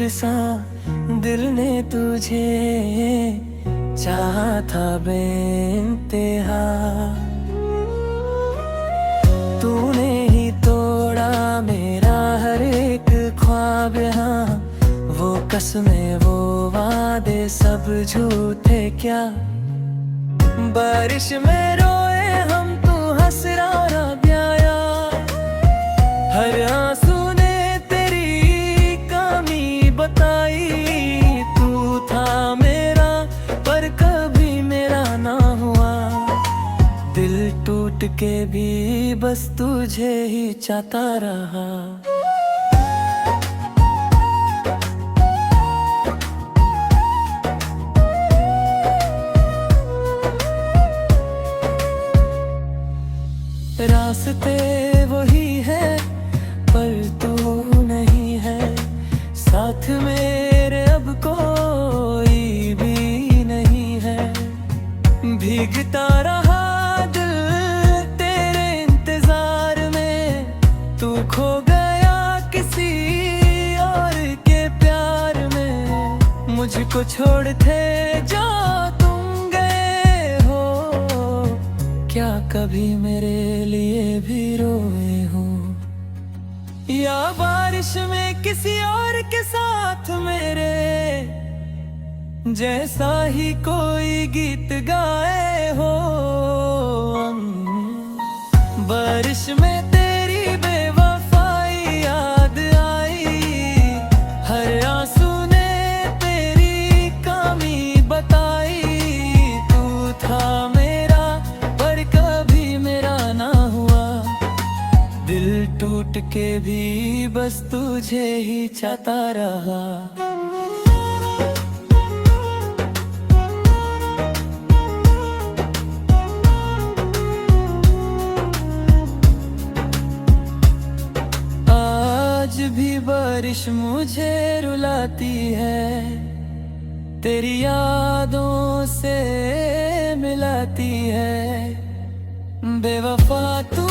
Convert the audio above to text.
सा दिल ने तुझे चाहा था बेइंतहा। तूने ही तोड़ा मेरा हर एक ख्वाब, हाँ वो कसमें वो वादे सब झूठे क्या। बारिश में रोए हम, तू हंस रहा ब्याया। हर आंसू ने तेरी कमी बताई। तू था मेरा पर कभी मेरा ना हुआ। दिल टूट के भी बस तुझे ही चाहता रहा। रास्ते वही है पर तू नहीं है साथ मेरे, अब कोई भी नहीं है। भीगता रहा दिल तेरे इंतजार में, तू खो गया किसी और के प्यार में। मुझको छोड़ थे जो तुम गए हो, क्या कभी मेरे लिए भी रोए हो। या बारिश में किसी और के साथ मेरे जैसा ही कोई गीत गाए हो। बारिश में तेरी बेवफाई याद आई। हर आंसू ने तेरी कमी बताई। तू था मेरा पर कभी मेरा ना हुआ। दिल टूट के भी बस तुझे ही चाहता रहा। आज भी बारिश मुझे रुलाती है, तेरी यादों से मिलाती है। बेवफा तू